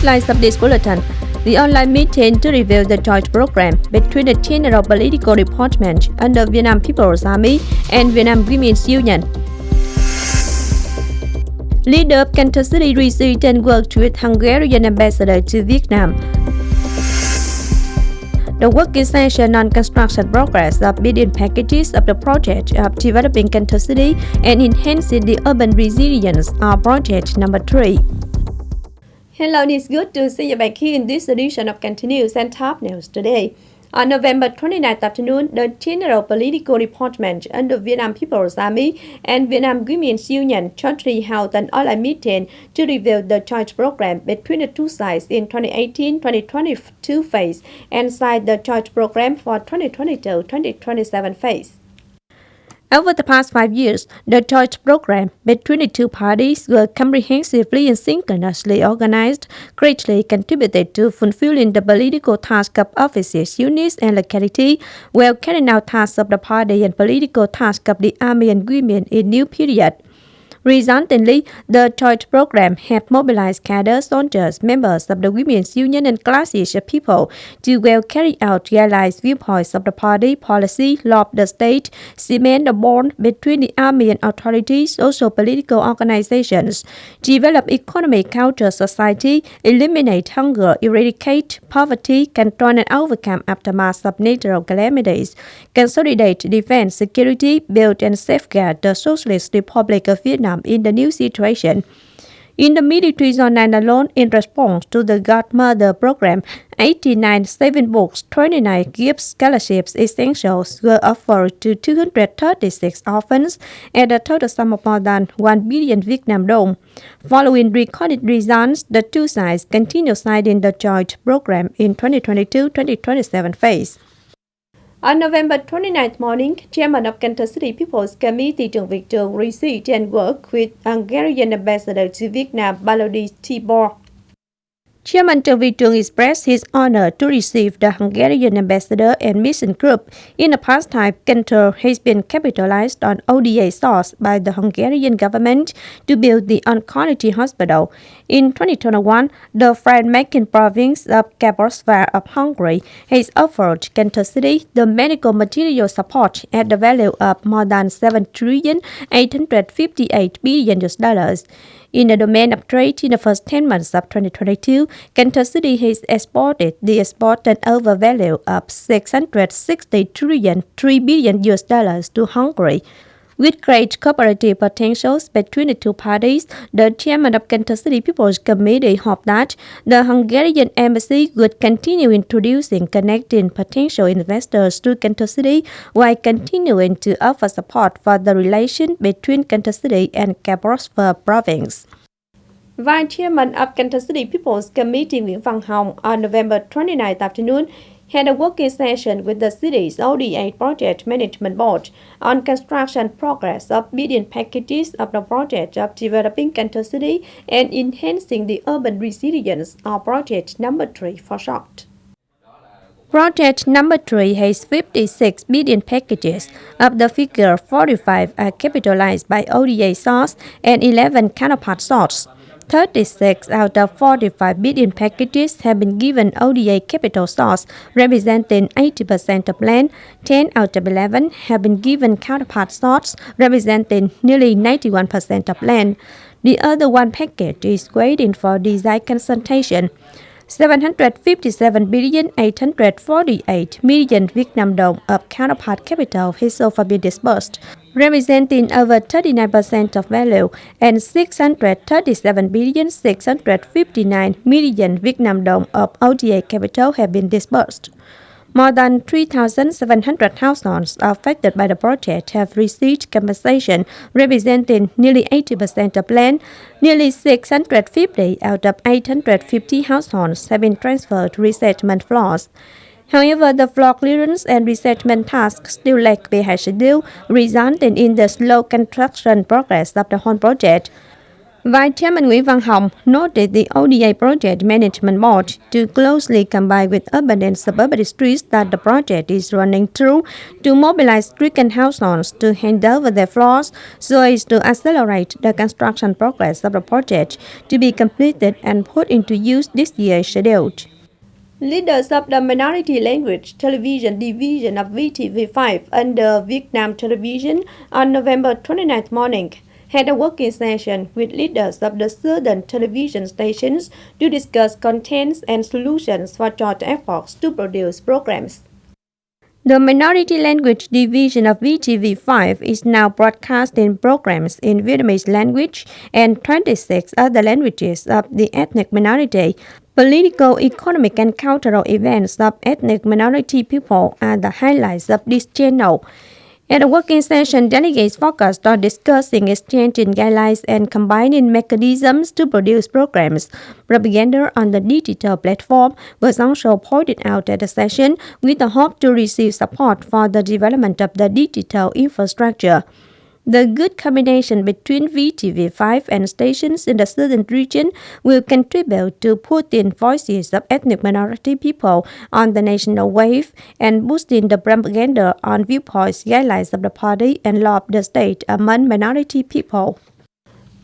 Headlines of this bulletin. The online meeting to review the joint program between the General Political Department under Vietnam People's Army and Vietnam Women's Union. Leader of Cần Thơ City received and worked with Hungarian ambassador to Vietnam. The working session on construction progress of bidding packages of the project of developing Cần Thơ City and enhancing the urban resilience of project number 3. Hello, it's good to see you back here in this edition of Cần Thơ News and Top News today. On November 29th afternoon, the General Political Department under Vietnam People's Army and Vietnam Women's Union jointly held an online meeting to review the joint program between the two sides in 2018-2022 phase and signed the joint program for 2022-2027 phase. Over the past 5 years, the joint program between the two parties were comprehensively and synchronously organized, greatly contributed to fulfilling the political task of offices, units, and locality, while carrying out tasks of the party and political tasks of the army and women in new period. Resultantly, the joint program have mobilized cadres, soldiers, members of the Women's Union and classes of people to well carry out realized viewpoints of the party, policy, law of the state, cement the bond between the army and authorities, social political organizations, develop economic culture society, eliminate hunger, eradicate poverty, control and overcome aftermath of natural calamities, consolidate defense, security, build and safeguard the Socialist Republic of Vietnam in the new situation. In the military zone and alone, in response to the Godmother program, 89 saving books, 29 gifts, scholarships, essentials were offered to 236 orphans at a total sum of more than 1 billion Vietnam dong. Following recorded results, the two sides continue signing the joint program in 2022-2027 phase. On November 29th morning, Chairman of Cần Thơ City People's Committee Trường Việt Trường received and worked with Hungarian ambassador to Vietnam, Balodi Tibor. Chairman Trường Việt Trường expressed his honor to receive the Hungarian ambassador and mission group. In the past time, Cần Thơ has been capitalized on ODA source by the Hungarian government to build the oncology hospital. In 2021, the friend-making province of Kaposvár of Hungary has offered Cần Thơ City the medical material support at the value of more than 7,858 billion US dollars. In the domain of trade, in the first 10 months of 2022, Cần Thơ City has exported the export turnover value of 663 billion US dollars to Hungary. With great cooperative potentials between the two parties, the chairman of Cần Thơ City People's Committee hoped that the Hungarian embassy would continue introducing connecting potential investors to Cần Thơ City while continuing to offer support for the relation between Cần Thơ City and Kaposvár province. Vice Chairman of Cần Thơ City People's Committee Nguyễn Văn Hồng on November 29th afternoon had a working session with the city's ODA Project Management Board on construction progress of bidding packages of the project of developing Cần Thơ City and enhancing the urban resilience of project number 3 for short. Project number 3 has 56 bidding packages. Of the figure, 45 are capitalized by ODA source and 11 counterpart source. 36 out of 45 bidding packages have been given ODA capital source, representing 80% of land. 10 out of 11 have been given counterpart source, representing nearly 91% of land. The other one package is waiting for design consultation. 757,848 million Vietnam dong of counterpart capital has so far been disbursed, representing over 39% of value, and 637,659 million Vietnam dong of ODA capital have been disbursed. More than 3,700 households affected by the project have received compensation, representing nearly 80% of land. Nearly 650 out of 850 households have been transferred to resettlement floors. However, the floor clearance and resettlement tasks still lag behind schedule, resulting in the slow construction progress of the whole project. Vice Chairman Nguyễn Văn Hồng noted the ODA Project Management Board to closely combine with urban and suburban districts that the project is running through to mobilize stricken households to hand over their floors so as to accelerate the construction progress of the project to be completed and put into use this year scheduled. Leaders of the Minority Language Television Division of VTV5 under Việt Nam Television on November 29th morning had a working session with leaders of the southern television stations to discuss contents and solutions for joint efforts to produce programs. The Minority Language Division of VTV5 is now broadcasting programs in Vietnamese language and 26 other languages of the ethnic minority. Political, economic, and cultural events of ethnic minority people are the highlights of this channel. At a working session, delegates focused on discussing exchanging guidelines and combining mechanisms to produce programs. Propaganda on the digital platform was also pointed out at the session with the hope to receive support for the development of the digital infrastructure. The good combination between VTV5 and stations in the southern region will contribute to putting voices of ethnic minority people on the national wave and boosting the propaganda on viewpoints, guidelines of the party, and law of the state among minority people.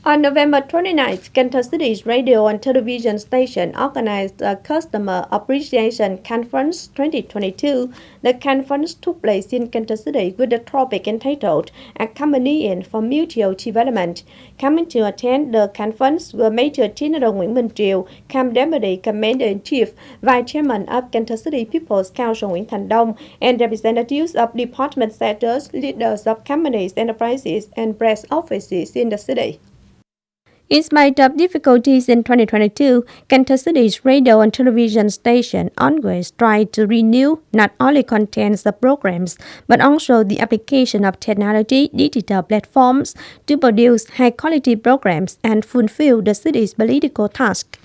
On November 29th, Cần Thơ City's radio and television station organized a Customer Appreciation Conference 2022. The conference took place in Cần Thơ City with the topic entitled Accompanying for Mutual Development. Coming to attend the conference were Major General Nguyễn Minh Triều, Camp Deputy Commander-in-Chief, Vice Chairman of Cần Thơ City People's Council Nguyễn Thành Đông, and representatives of department sectors, leaders of companies, enterprises, and press offices in the city. In spite of difficulties in 2022, Cần Thơ City's radio and television station always tried to renew not only contents of programs, but also the application of technology, digital platforms to produce high-quality programs and fulfill the city's political task.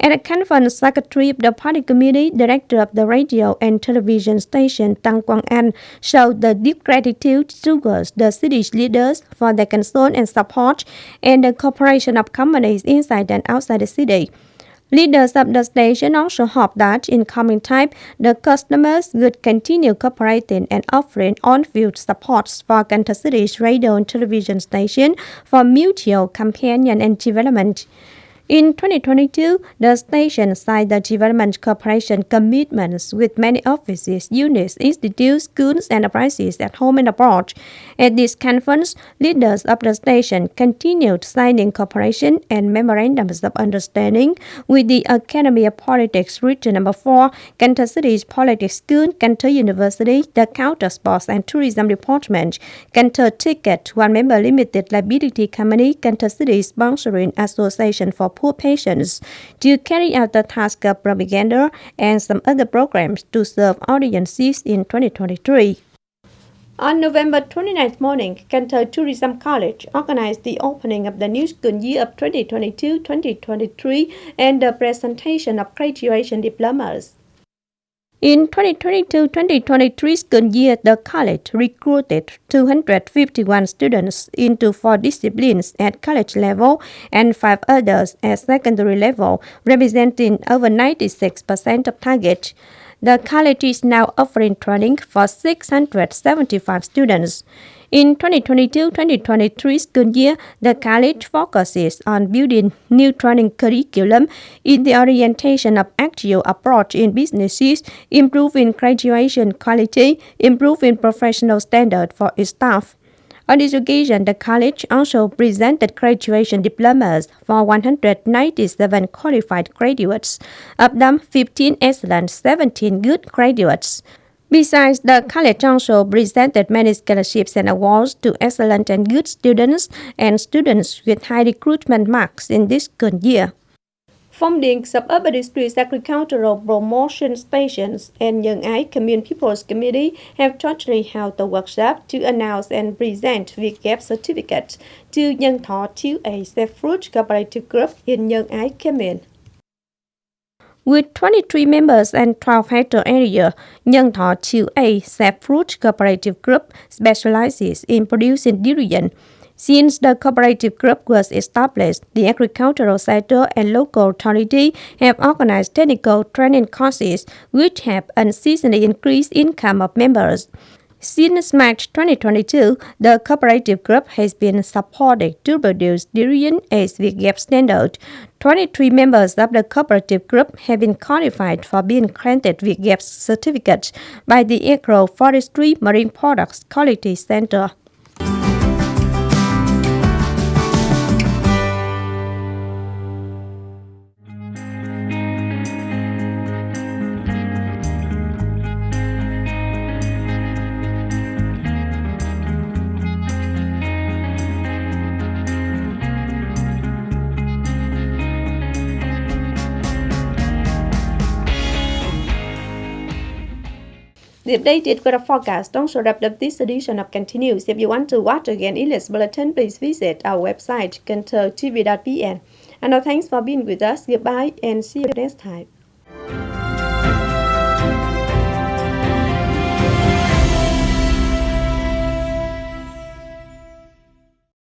At a conference, Secretary of the Party Committee, Director of the Radio and Television Station Tăng Quang Anh showed the deep gratitude towards the city's leaders for their concern and support and the cooperation of companies inside and outside the city. Leaders of the station also hope that in coming time, the customers would continue cooperating and offering on-field supports for Cần Thơ City's radio and television station for mutual companion and development. In 2022, the station signed the development cooperation commitments with many offices, units, institutes, schools, and enterprises at home and abroad. At this conference, leaders of the station continued signing cooperation and memorandums of understanding with the Academy of Politics Region No. 4, Cần Thơ City's Politics School, Cần Thơ University, the Counter Sports and Tourism Department, Cần Thơ Ticket, One Member Limited Liability Company, Cần Thơ City Sponsoring Association for Poor Patients, to carry out the task of propaganda and some other programs to serve audiences in 2023. On November 29th morning, Cần Thơ Tourism College organized the opening of the new school year of 2022-2023 and the presentation of graduation diplomas. In 2022-2023 school year, the college recruited 251 students into 4 disciplines at college level and 5 others at secondary level, representing over 96% of target. The college is now offering training for 675 students. In 2022-2023 school year, the college focuses on building new training curriculum in the orientation of actual approach in businesses, improving graduation quality, improving professional standard for its staff. On this occasion, the college also presented graduation diplomas for 197 qualified graduates, of them 15 excellent, 17 good graduates. Besides, the college also presented many scholarships and awards to excellent and good students and students with high recruitment marks in this school year. Phong Điền Suburban District Agricultural Promotion Stations and Young Eye Commune People's Committee have jointly held a workshop to announce and present VGAP certificates to Nhân Thọ 2A Fruit Cooperative Group in Young Eye Commune. With 23 members and 12 hectare area, Nhân Thọ 2A Fruit Cooperative Group specializes in producing durian. Since the cooperative group was established, the agricultural sector and local authority have organized technical training courses which have unceasingly increased income of members. Since March 2022, the cooperative group has been supported to produce durian as Việt standard. 23 members of the cooperative group have been qualified for being granted Việt certificate by the Agroforestry Marine Products Quality Center. The updated weather forecast also wrapped up this edition of Continues. If you want to watch again in this bulletin, please visit our website, kênh TV.vn. And now thanks for being with us. Goodbye and see you next time.